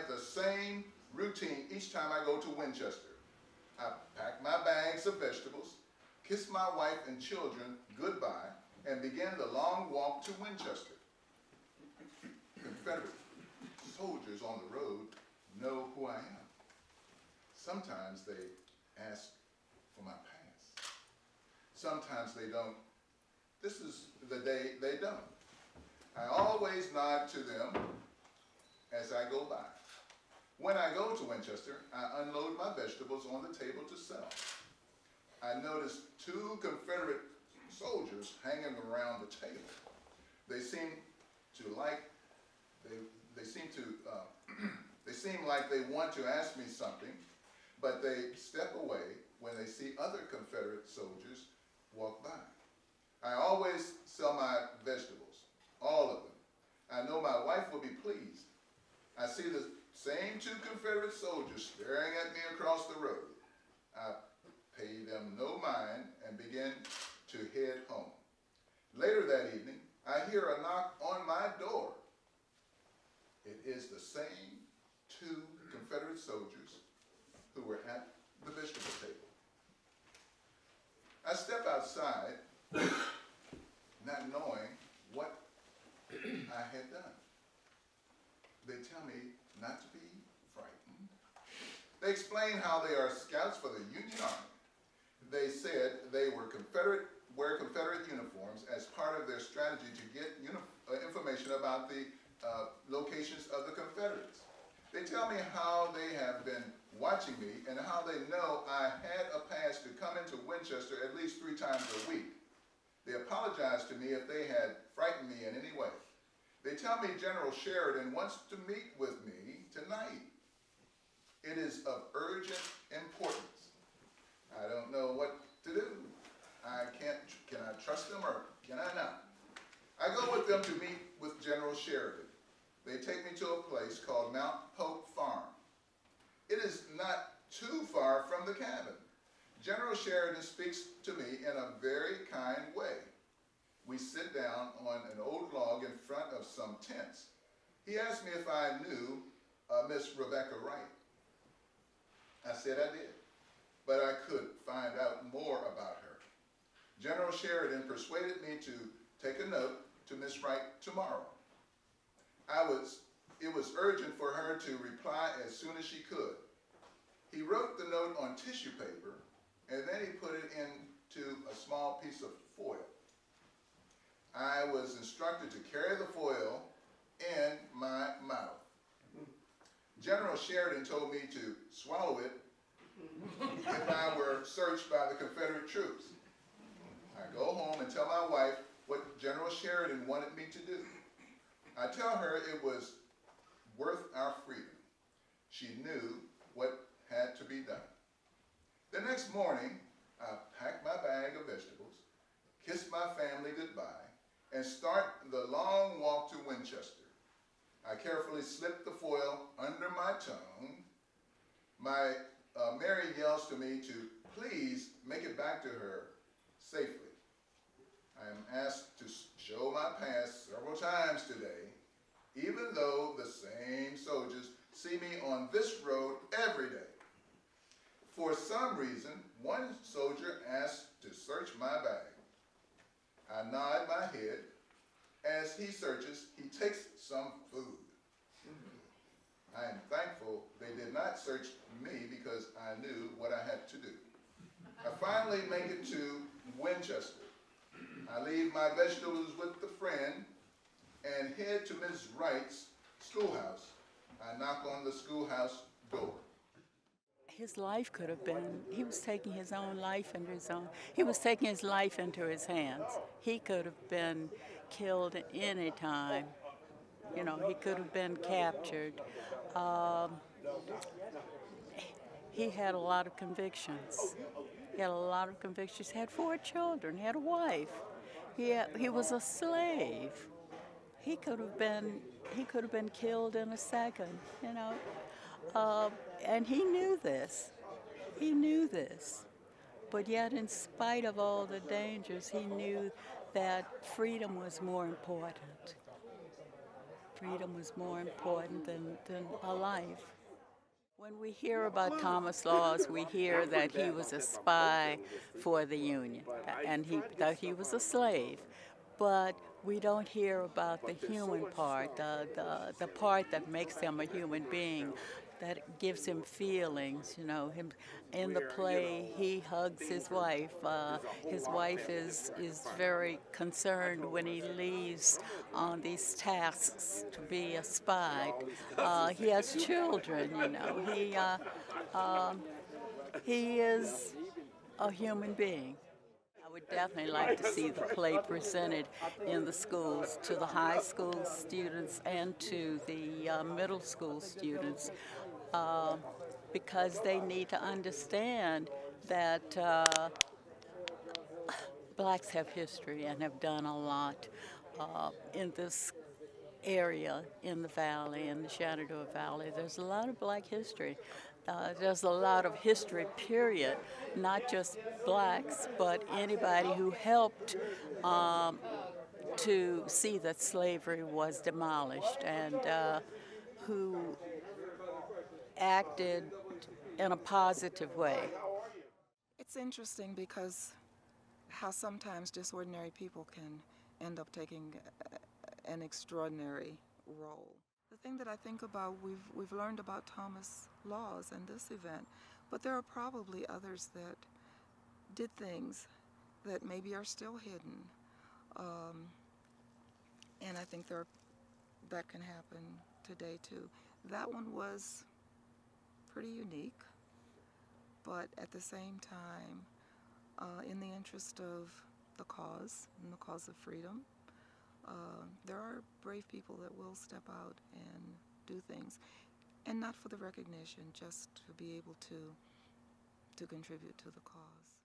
have the same routine each time I go to Winchester. I pack my bags of vegetables, kiss my wife and children goodbye, and begin the long walk to Winchester. Confederate soldiers on the road know who I am. Sometimes they ask for my pass. Sometimes they don't. This is the day they don't. I always nod to them as I go by. When I go to Winchester, I unload my vegetables on the table to sell. I noticed 2 Confederate soldiers hanging around the table. They seem like they want to ask me something, but they step away when they see other Confederate soldiers walk by. I always sell my vegetables, all of them. I know my wife will be pleased. I see the same 2 Confederate soldiers staring at me across the road. I pay them no mind and begin to head home. Later that evening, I hear a knock on my door. It is the same 2 Confederate soldiers who were at the vegetable table. I step outside, not knowing what I had done. They tell me not to be frightened. They explain how they are scouts for the Union Army. They said they wear Confederate uniforms as part of their strategy to get information about the locations of the Confederates. They tell me how they have been watching me and how they know I had a pass to come into Winchester at least 3 times a week. They apologize to me if they had frightened me in any way. They tell me General Sheridan wants to meet with me tonight. It is of urgent importance. I don't know what to do. Can I trust them or can I not? I go with them to meet with General Sheridan. They take me to a place called Mount Pope Farm. It is not too far from the cabin. General Sheridan speaks to me in a very kind way. We sit down on an old log in front of some tents. He asked me if I knew Miss Rebecca Wright. I said I did, but I could find out more about her. General Sheridan persuaded me to take a note to Miss Wright tomorrow. It was urgent for her to reply as soon as she could. He wrote the note on tissue paper, and then he put it into a small piece of foil. I was instructed to carry the foil in my mouth. General Sheridan told me to swallow it if I were searched by the Confederate troops. I go home and tell my wife what General Sheridan wanted me to do. I tell her it was worth our freedom. She knew what had to be done. The next morning, I pack my bag of vegetables, kiss my family goodbye, and start the long walk to Winchester. I carefully slip the foil under my tongue. Mary yells to me to please make it back to her safely. I am asked to show my pass several times today, even though the same soldiers see me on this road every day. For some reason, one soldier asked to search my bag. I nod my head. As he searches, he takes some food. I am thankful they did not search me because I knew what I had to do. I finally make it to Winchester. I leave my vegetables with the friend and head to Ms. Wright's schoolhouse. I knock on the schoolhouse door. His life could have been, he was taking his own life into his hands. He could have been killed at any time. You know, he could have been captured. He had a lot of convictions. He had 4 children. He had a wife. He was a slave. He could have been killed in a second, you know. And he knew this. He knew this. But yet, in spite of all the dangers, he knew that freedom was more important. freedom was more important than a life. When we hear about Thomas Laws, we hear that he was a spy for the Union and that he was a slave. But we don't hear about the human part, the part that makes him a human being, that gives him feelings. You know, him in the play, he hugs his wife. His wife is very concerned when he leaves on these tasks to be a spy. He has children. You know, he is a human being. I would definitely like to see the play presented in the schools to the high school students and to the middle school students because they need to understand that blacks have history and have done a lot in this area in the valley, in the Shenandoah Valley. There's a lot of black history. There's a lot of history, period, not just blacks, but anybody who helped to see that slavery was demolished and who acted in a positive way. It's interesting because how sometimes just ordinary people can end up taking an extraordinary role. The thing that I think about, we've learned about Thomas Laws in this event, but there are probably others that did things that maybe are still hidden. And I think that can happen today too. That one was pretty unique, but at the same time, in the interest of the cause, and the cause of freedom, there are brave people that will step out and do things, and not for the recognition, just to be able to contribute to the cause.